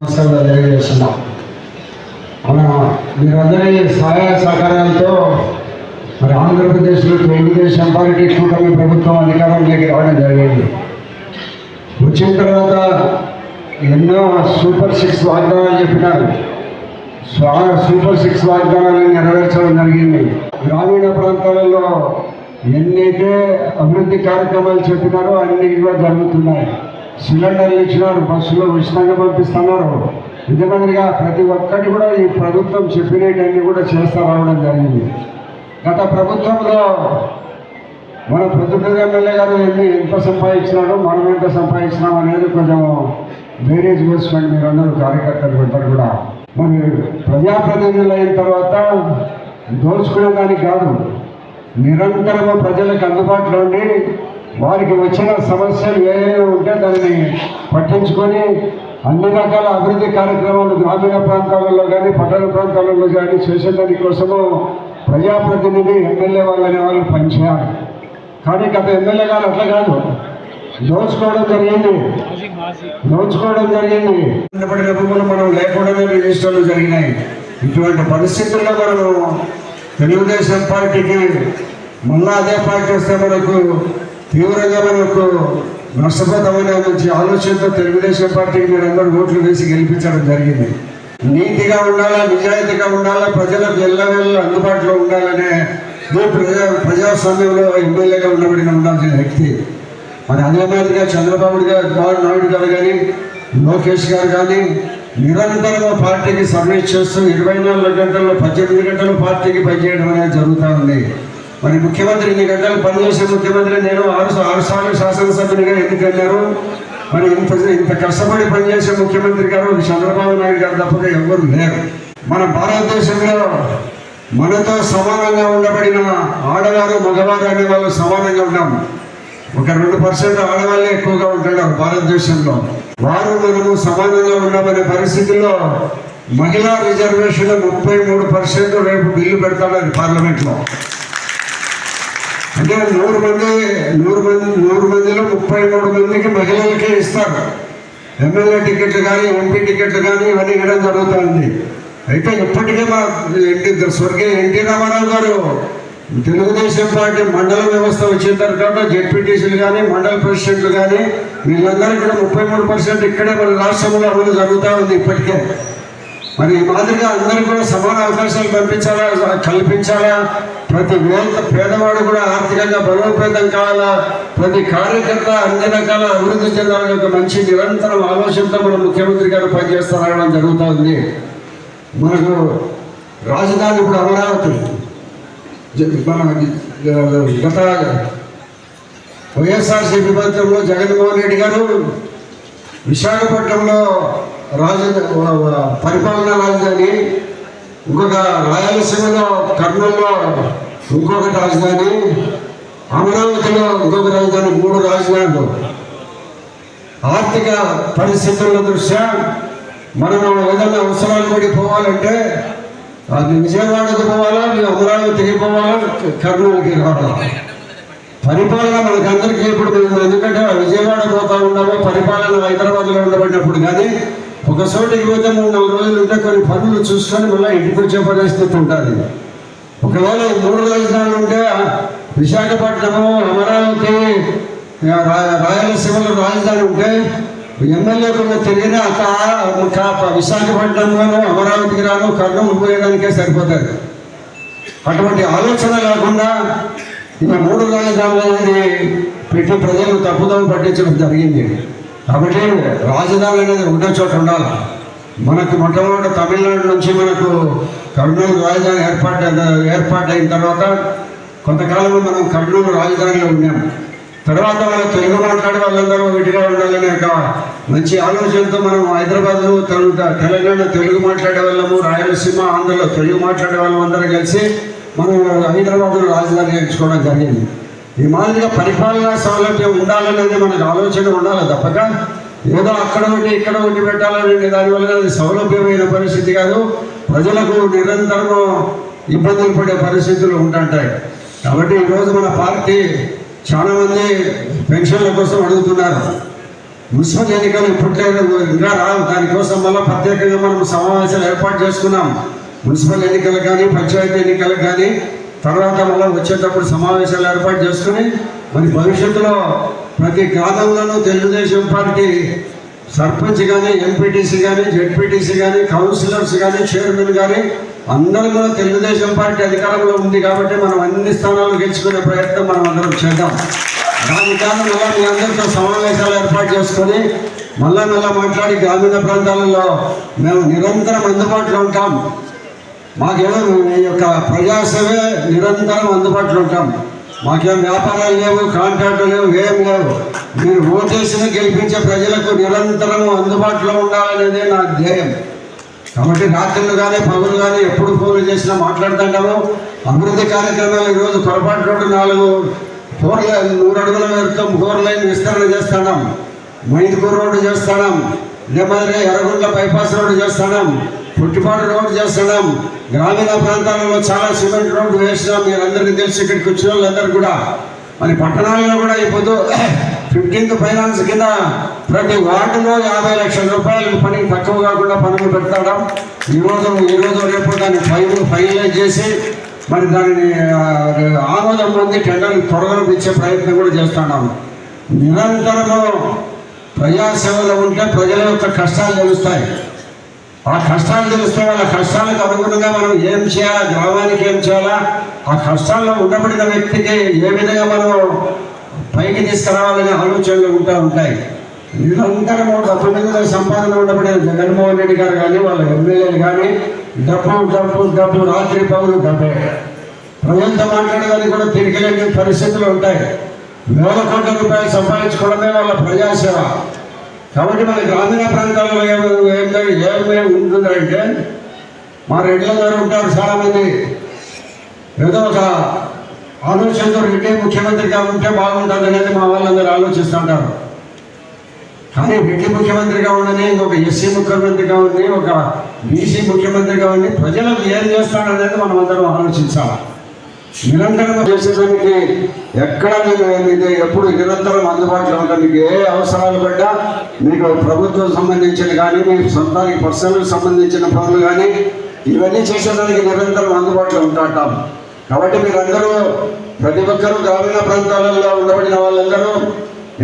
తెలియజేస్తున్నాం. మీరందరి సహాయ సహకారాలతో మరి ఆంధ్రప్రదేశ్లో తెలుగుదేశం పార్టీ కూటమి ప్రభుత్వం అధికారంలోకి రావడం జరిగింది. వచ్చిన తర్వాత ఎన్నో సూపర్ 6 వాగ్దానాలు చెప్పినారు. సూపర్ 6 వాగ్దానాలను నెరవేర్చడం జరిగింది. గ్రామీణ ప్రాంతాలలో ఎన్నైతే అభివృద్ధి కార్యక్రమాలు చెప్పినారో అన్నీ కూడా జరుగుతున్నాయి. సిలిండర్లు ఇచ్చినారు, బస్సులో ఉచితంగా పంపిస్తున్నారు. ఇదే మాదిరిగా ప్రతి ఒక్కటి కూడా ఈ ప్రభుత్వం చెప్పినవన్నీ కూడా చేస్తూ రావడం జరిగింది. గత ప్రభుత్వంలో మన ప్రతిపక్ష ఎమ్మెల్యే గారు ఎంత సంపాదించినాడో మనం ఎంత సంపాదించినాం అనేది కొంచెం బేరేజ్ వేసుకోండి మీరందరూ కార్యకర్తలు అందరూ కూడా. మరి ప్రజాప్రతినిధులు అయిన తర్వాత దోచుకునే దానికి కాదు, నిరంతరము ప్రజలకు అందుబాటులో ఉండి వారికి వచ్చిన సమస్యలు ఏమైనా ఉంటే దాన్ని పట్టించుకొని అన్ని రకాల అభివృద్ధి కార్యక్రమాలు గ్రామీణ ప్రాంతాలలో కానీ పట్టణ ప్రాంతాలలో కానీ చేసేదాని కోసము ప్రజాప్రతినిధి ఎమ్మెల్యే వాళ్ళనే వాళ్ళు పనిచేయాలి. కానీ గత ఎమ్మెల్యే గారు అట్లా కాదు, దోచుకోవడం జరిగింది. పడిన భూములు మనం లేకుండానే రిజిస్టర్లు జరిగినాయి. ఇటువంటి పరిస్థితుల్లో మనము తెలుగుదేశం పార్టీకి మళ్ళా అదే పార్టీ వస్తే మనకు తీవ్రంగా మనకు నష్టపోతామనే మంచి ఆలోచనతో తెలుగుదేశం పార్టీకి మీరందరూ ఓట్లు వేసి గెలిపించడం జరిగింది. నీతిగా ఉండాలా, నిజాయితీగా ఉండాలా, ప్రజలకు ఎల్లవేళ అందుబాటులో ఉండాలనే ప్రజాస్వామ్యంలో ఎమ్మెల్యేగా ఉండాల్సిన వ్యక్తి. మరి అదే మాదిరిగా చంద్రబాబు నాయుడు గారు కానీ లోకేష్ గారు కానీ నిరంతరం పార్టీకి సబ్మిట్ చేస్తూ 24 గంటల్లో 18 గంటలు పార్టీకి పనిచేయడం అనేది జరుగుతూ ఉంది. మరి ముఖ్యమంత్రి ఇన్ని గంటలు పనిచేసే ముఖ్యమంత్రి నేను 6 సార్లు శాసనసభ్యునిగా ఎన్నికయ్యారు. మరి ఇంత కష్టపడి పనిచేసే ముఖ్యమంత్రి గారు చంద్రబాబు నాయుడు గారు తప్పగా ఎవరు లేరు. మన భారతదేశంలో మనతో సమానంగా ఉండబడిన ఆడవారు మగవారు అనే వాళ్ళు సమానంగా ఉన్నాము. ఒక 2% ఆడవాళ్ళే ఎక్కువగా ఉంటున్నారు భారతదేశంలో. వారు మనము సమానంగా ఉన్నామనే పరిస్థితుల్లో మహిళా రిజర్వేషన్ 33% రేపు బిల్లు పెడతారు పార్లమెంట్లో. అంటే 100 మందిలో 33 మందికి మహిళలకే ఇస్తారు. ఎమ్మెల్యే టికెట్లు కానీ ఎంపీ టికెట్లు కానీ ఇవన్నీ ఇవ్వడం జరుగుతుంది. అయితే ఇప్పటికే మా స్వర్గీయ ఎన్టీ రామారావు గారు తెలుగుదేశం పార్టీ మండల వ్యవస్థ వచ్చిన తర్వాత జెడ్పీటీసీలు కానీ మండల ప్రెసిడెంట్లు కానీ వీళ్ళందరూ కూడా 33% ఇక్కడే మన రాష్ట్రంలో అమలు జరుగుతూ ఉంది ఇప్పటికే. మరి ఈ మాదిరిగా అందరూ కూడా సమాన అవకాశాలు కల్పించాలా. ప్రతి పేదవాడు కూడా ఆర్థికంగా బలోపేతం కావాలా. ప్రతి కార్యకర్త అన్ని రకాల అభివృద్ధి చెందాలని ఒక మంచి నిరంతరం ఆలోచనతో మన ముఖ్యమంత్రి గారు పనిచేస్తారనడం జరుగుతుంది. మనకు రాజధాని ఇప్పుడు అమరావతి. మన గత వైఎస్ఆర్సీపీ ప్రభుత్వంలో జగన్మోహన్ రెడ్డి గారు విశాఖపట్నంలో పరిపాలనా రాజధాని, ఇంకొక రాయలసీమలో కర్నూలులో ఇంకొక రాజధాని, అమరావతిలో ఇంకొక రాజధాని, 3 రాజధానులు. ఆర్థిక పరిస్థితుల దృష్ట్యా మనం ఏదైనా అవసరాలు పడి పోవాలంటే అది విజయవాడకు పోవాలా, అమరావతికి పోవాలా, కర్నూలుకి రావాలా. పరిపాలన మనకందరికీ ఇప్పుడు ఎందుకంటే విజయవాడ పోతా ఉన్నామో పరిపాలన హైదరాబాద్లో ఉండబడినప్పుడు కానీ ఒక చోటికి పోతే 3-4 రోజులు ఉంటే కొన్ని పనులు చూసుకొని మళ్ళీ ఇంటికి వచ్చే పరిస్థితి ఉంటుంది. ఒకవేళ 3 రాజధానులు ఉంటే విశాఖపట్నము, అమరావతి, రాయలసీమలో రాజధాని ఉంటే ఎమ్మెల్యే కూడా తిరిగిన విశాఖపట్నంలోనూ అమరావతికి రాను కర్నూలు పోయేదానికే సరిపోతుంది. అటువంటి ఆలోచన లేకుండా ఇలా 3 రాజధానులు అనేది పెట్టి ప్రజలు తప్పుదోవ పట్టించడం జరిగింది. కాబట్టి రాజధాని అనేది ఉన్న చోట ఉండాలి. మనకు మొట్టమొదటి తమిళనాడు నుంచి మనకు కర్నూలు రాజధాని ఏర్పాటైన తర్వాత కొంతకాలం మనం కర్నూలు రాజధానిలో ఉన్నాం. తర్వాత మన తెలుగు మాట్లాడే వాళ్ళందరూ విడిగా ఉండాలనే ఒక మంచి ఆలోచనతో మనం హైదరాబాద్లో తెలంగాణ తెలుగు మాట్లాడే వాళ్ళము, రాయలసీమ ఆంధ్రలో తెలుగు మాట్లాడే వాళ్ళం అందరూ కలిసి మనం హైదరాబాద్లో రాజధాని ఎంచుకోవడం జరిగింది. ఈ మాదిరిగా పరిపాలనా సౌలభ్యం ఉండాలనేది మనకు ఆలోచన ఉండాలి తప్పక ఏదో అక్కడ ఒకటి ఇక్కడ ఒకటి పెట్టాలనే దానివల్ల అది సౌలభ్యమైన పరిస్థితి కాదు. ప్రజలకు నిరంతరము ఇబ్బందులు పడే పరిస్థితులు ఉంటుంటాయి. కాబట్టి ఈరోజు మన పార్టీ చాలామంది పెన్షన్ల కోసం అడుగుతున్నారు. మున్సిపల్ ఎన్నికలు ఇప్పట్లేదు, ఇంకా రావు. దానికోసం వల్ల ప్రత్యేకంగా మనం సమావేశాలు ఏర్పాటు చేసుకున్నాం. మున్సిపల్ ఎన్నికలు కానీ పంచాయతీ ఎన్నికలు కానీ తర్వాత మళ్ళీ వచ్చేటప్పుడు సమావేశాలు ఏర్పాటు చేసుకుని మరి భవిష్యత్తులో ప్రతి గ్రామంలోనూ తెలుగుదేశం పార్టీ సర్పంచ్ కానీ ఎంపీటీసీ కానీ జెడ్పీటీసీ కానీ కౌన్సిలర్స్ కానీ చైర్మన్ కానీ అందరూ కూడా తెలుగుదేశం పార్టీ అధికారంలో ఉంది కాబట్టి మనం అన్ని స్థానాలు గెలుచుకునే ప్రయత్నం మనం అందరం చేద్దాం. దాని కారణం మళ్ళీ మీ అందరితో సమావేశాలు ఏర్పాటు చేసుకొని మళ్ళా మాట్లాడి గ్రామీణ ప్రాంతాలలో మేము నిరంతరం అందుబాటులో ఉంటాం. మాకేమో ఈ యొక్క ప్రజాసేవే నిరంతరం అందుబాటులో ఉంటాం. మాకేం వ్యాపారాలు లేవు, కాంట్రాక్టులు లేవు, ఏం లేవు. మీరు ఓటేసిన గెలిపించే ప్రజలకు నిరంతరం అందుబాటులో ఉండాలనేదే నా ధ్యేయం. కాబట్టి రాత్రులు కానీ పగులు కానీ ఎప్పుడు ఫోన్లు చేసినా మాట్లాడుతుంటాము. అభివృద్ధి కార్యక్రమాలు ఈరోజు పొరపాటు రోడ్డు 4 అడుగుల మేరతో 4 లైన్ విస్తరణ చేస్తున్నాం. మైదుకూరు రోడ్డు చేస్తున్నాం, లేకపోతే ఎర్రగుంట్ల బైపాస్ రోడ్డు చేస్తున్నాం, పుట్టిపాడు రోడ్డు చేస్తున్నాం. గ్రామీణ ప్రాంతాలలో చాలా సిమెంట్ రోడ్డు వేసినాం. మీరందరికీ తెలిసి ఇక్కడికి వచ్చిన వాళ్ళందరూ కూడా మరి పట్టణాల్లో కూడా ఇప్పుడు 15th ఫైనాన్స్ కింద ప్రతి వార్డులో 50 లక్షల రూపాయలకు పని తక్కువ కాకుండా పనులు పెడతాం. ఈరోజు రేపు దాన్ని ఫైనలైజ్ చేసి మరి దానిని ఆమోదం పొంది టెండర్లు త్వరగా ఇచ్చే ప్రయత్నం కూడా చేస్తున్నాము. నిరంతరము ప్రజాసేవలో ఉంటే ప్రజల యొక్క కష్టాలు తెలుస్తాయి. ఆ కష్టాలు తెలిస్తే వాళ్ళ కష్టాలకు అనుగుణంగా మనం ఏం చేయాలా, గ్రామానికి ఏం చేయాలా, ఆ కష్టాల్లో ఉండబడిన వ్యక్తికి ఏ విధంగా మనం పైకి తీసుకురావాలనే ఆలోచనలు ఉంటాయి. నిరంతరము డబ్బు మీద సంపాదన ఉండబడిన జగన్మోహన్ రెడ్డి గారు కానీ వాళ్ళ ఎమ్మెల్యేలు కానీ డబ్బు రాత్రి పౌరులు డబ్బే. ప్రజలతో మాట్లాడడానికి కూడా తిరిగిలేని పరిస్థితులు ఉంటాయి. వేల కోట్ల రూపాయలు సంపాదించుకోవడమే వాళ్ళ ప్రజాసేవ. కాబట్టి మన గ్రామీణ ప్రాంతాల్లో ఏమేమి ఉంటుందంటే మా రెడ్ల గారు ఉంటారు చాలామంది. ఏదో ఒక ఆలోచనతో రెడ్డి ముఖ్యమంత్రిగా ఉంటే బాగుంటుంది అనేది మా వాళ్ళందరూ ఆలోచిస్తుంటారు. కానీ రెడ్డి ముఖ్యమంత్రిగా ఉండని, ఒక ఎస్సీ ముఖ్యమంత్రిగా ఉండి, ఒక బీసీ ముఖ్యమంత్రిగా ఉండి ప్రజలకు ఏం చేస్తాడనేది మనం అందరం ఆలోచించాలి. నిరంతరం చేసేదానికి ఎక్కడ మీకు ఎప్పుడు నిరంతరం అందుబాటులో ఉంటాం. మీకు ఏ అవసరాలు పడ్డా మీకు ప్రభుత్వం సంబంధించిన కానీ మీ సొంతానికి పర్సనల్కి సంబంధించిన పనులు కానీ ఇవన్నీ చేసేదానికి నిరంతరం అందుబాటులో ఉంటాం. కాబట్టి మీరందరూ ప్రతి ఒక్కరూ గ్రామీణ ప్రాంతాలలో ఉండబడిన వాళ్ళందరూ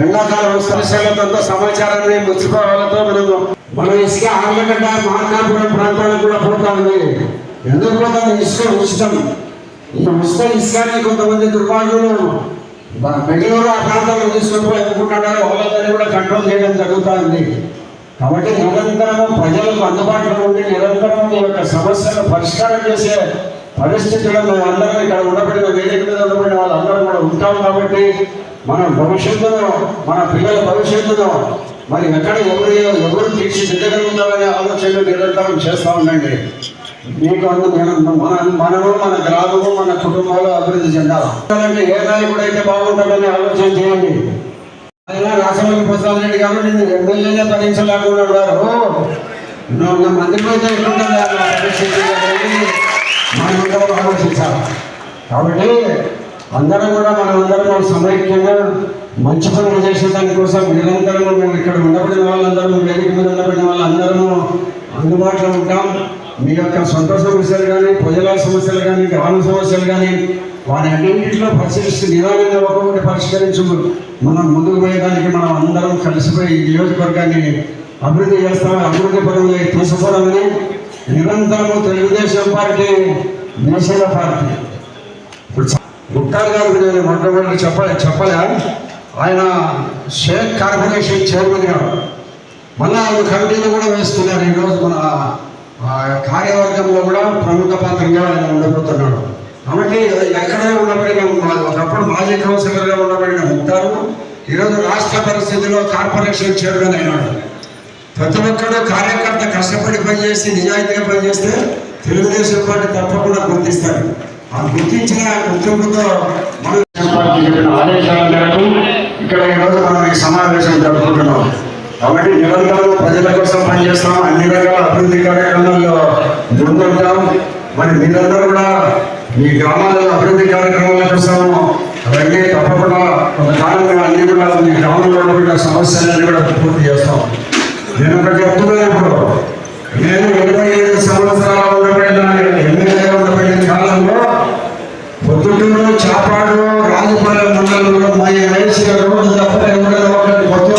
ఎండాకాలం సమస్యలతో సమాచారాన్ని మున్సిపాలతో మనం ఇసుక ఆర్లగడ్డ మార్కాపురం ప్రాంతాలకు కూడా పోతా ఉంది. ఎందుకు పోతాం? ఇసుక ఉచితం. ఈ ఇసుకని కొంతమంది దుర్మార్గులు బెంగళూరు ఆ ప్రాంతాల్లో తీసుకుని అనుకుంటున్నారు. వాళ్ళందరినీ కూడా కంట్రోల్ చేయడం జరుగుతుంది. కాబట్టి నిరంతరం ప్రజలకు అందుబాటులో ఉండి నిరంతరం ఈ యొక్క సమస్యను పరిష్కారం చేసే పరిస్థితుల్లో మేము అందరం ఇక్కడ ఉండబడిన వేదిక మీద ఉండబడిన వాళ్ళందరూ కూడా ఉంటాం. కాబట్టి మన భవిష్యత్తులో మన పిల్లల భవిష్యత్తులో మరి ఎక్కడ ఎవరు తీర్చిదిద్దగలుగుతామనే ఆలోచనలు నిరంతరం చేస్తూ ఉండండి. మీకు మనము మన గ్రామము మన కుటుంబాలు అభివృద్ధి చెందాలి. ఏ నాయకుడు అయితే బాగుంటుందని ఆలోచన చేయండి. అయినా రాజమౌళి ప్రసాద్ రెడ్డి గారు నేను ఎమ్మెల్యేనే భరించలేకున్నాడు గారు మంత్రిలో మనం ఆలోచించాలి. కాబట్టి అందరం కూడా మనమందరం సమైక్యంగా మంచి పనులు చేసే దానికోసం నిరంతరం మేము ఇక్కడ ఉండబడిన వాళ్ళందరూ వేదిక మీద ఉండబడిన వాళ్ళందరూ అందుబాటులో ఉంటాం. మీ యొక్క సొంత సమస్యలు కానీ ప్రజల సమస్యలు కానీ గ్రామ సమస్యలు కానీ వారి అన్నింటిలో పరిశీలిస్తూ నిదానంగా ఒక్కొక్కటి పరిష్కరించు మనం ముందుకు పోయేదానికి మనం అందరం కలిసిపోయి ఈ నియోజకవర్గాన్ని అభివృద్ధి చేస్తామని అభివృద్ధి పనులు తీసుకోవడమని నిరంతరము తెలుగుదేశం పార్టీ దేశీయ పార్టీ. గుప్తార్ గారు నేను మొట్టమొదటి చెప్పలే ఆయన షేక్ కార్పొరేషన్ చైర్మన్ గారు మళ్ళీ ఆయన కమిటీలు కూడా వేస్తున్నారు. ఈరోజు మన కార్యవర్గంలో కూడా ప్రముఖ పాత్రగా ఆయన ఉండబోతున్నాడు. కాబట్టి ఎక్కడే ఉండబడిన ఒకప్పుడు మాజీ కౌన్సిలర్గా ఉండబడిన ముక్తారు ఈరోజు రాష్ట్ర పరిస్థితిలో కార్పొరేషన్ చైర్మన్ అయినాడు. ప్రతి ఒక్కరు కార్యకర్త కష్టపడి పనిచేసి నిజాయితీగా పనిచేస్తే తెలుగుదేశం పార్టీ తప్పకుండా గుర్తిస్తారు. ఆ గుర్తించిన గుర్తింపుతో మనం ఆదేశాల మేరకు ఇక్కడ ఈరోజు మనం ఈ సమావేశం జరుపుకుంటున్నాం. కాబట్టి నిరంతరం ప్రజల కోసం పనిచేస్తాం. అన్ని రకాల అభివృద్ధి కార్యక్రమాల్లో ముందుంటాం. మరి మీరందరూ కూడా మీ గ్రామాలలో అభివృద్ధి కార్యక్రమాల కోసం అవన్నీ తప్పకుండా కొంతకాలంగా అన్ని కూడా ఈ గ్రామంలో ఉన్న సమస్యలన్నీ కూడా పూర్తి చేస్తాం. నేను ఒకటి చెప్తున్నాను, ఇప్పుడు నేను 27 సంవత్సరాలు ఉండబడిన ఎమ్మెల్యేగా ఉండబడిన కాలంలో పొద్దుటూరు, చాపాడు, రాజపాలెం మండలంలో మా వయసు రోడ్డు తప్ప కొత్త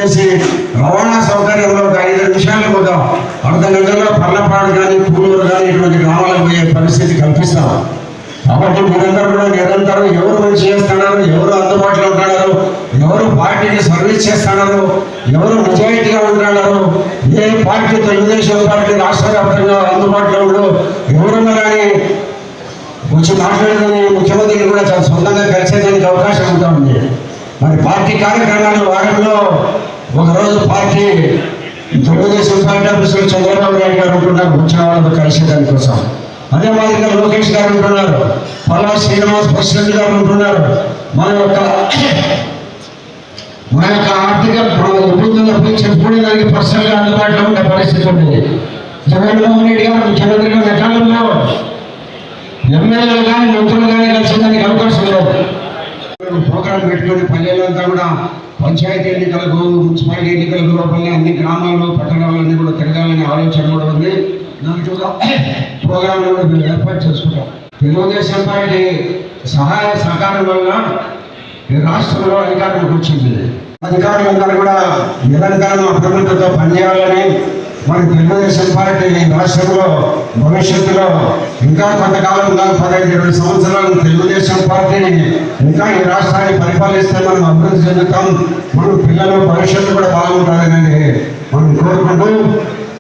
చేసి రవాణా సౌకర్యంలో ఒక 5 నిమిషాలు పోతాం, అర్ధ గంటలో పల్లపాడు కానీ పూలూరు కానీ ఇటువంటి గ్రామాలకు పోయే పరిస్థితి కల్పిస్తాం. కాబట్టి మీరందరూ కూడా నిరంతరం ఎవరు మంచి చేస్తున్నారు, ఎవరు అందుబాటులో ఉంటున్నారు, ఎవరు పార్టీకి సర్వీస్ చేస్తున్నారు, ఎవరు నిజాయితీగా ఉంటున్నారు, ఏ పార్టీ తెలుగుదేశం పార్టీ రాష్ట్ర వ్యాప్తంగా అందుబాటులో ఉండు ఎవరున్నా కానీ వచ్చి మాట్లాడుకుని ముఖ్యమంత్రిని కూడా చాలా సొంతంగా కలిసేదానికి అవకాశం ఉంటా ఉంది. మరి పార్టీ కార్యక్రమాలు వారంలో ఒకరోజు పార్టీ తెలుగుదేశం పార్టీ ఆఫీసులో చంద్రబాబు నాయుడు గారు ఉంటున్నారు, వచ్చిన వాళ్ళతో కలిసేదానికోసం. అదే మాదిరిగా లోకేష్ గారు ఉంటున్నారు, పల్లా శ్రీనివాస్ ప్రెసిడెంట్ గారు ఉంటున్నారు. మన యొక్క ఆర్థిక ఇబ్బందుల పోయి చెప్పుకునేదానికి పర్సనల్గా అందుబాటులో ఉండే పరిస్థితి ఉంది. జగన్మోహన్ రెడ్డి గారు ముఖ్యమంత్రిగా నెట్టాలలో ఎమ్మెల్యేలు కానీ మంత్రులు కానీ కలిసేదానికి అవకాశం లేదు. ప్రోగ్రాం పెట్టుకుని పల్లెలంతా కూడా పంచాయతీ ఎన్నికలకు, మున్సిపాలిటీ ఎన్నికలకు లోపల అన్ని గ్రామాల్లో, పట్టణాలన్నీ కూడా తిరగాలనే ఆలోచన కూడా ఉంది. దాంట్లో ప్రోగ్రాంలు కూడా మేము ఏర్పాటు చేసుకుంటాం. తెలుగుదేశం పార్టీ సహాయ సహకారం వల్ల ఈ రాష్ట్రంలో అధికారంలోకి వచ్చింది. అధికారులందరూ కూడా నిరంతరం అప్రమత్తతో పనిచేయాలని, మరి తెలుగుదేశం పార్టీ రాష్ట్రంలో భవిష్యత్తులో ఇంకా కొంతకాలం 15-20 సంవత్సరాలు తెలుగుదేశం పార్టీని ఇంకా ఈ రాష్ట్రాన్ని పరిపాలిస్తే మనం అభివృద్ధి చెందుతాం, మన పిల్లల భవిష్యత్తు కూడా బాగుంటుందని మనం కోరుకుంటూ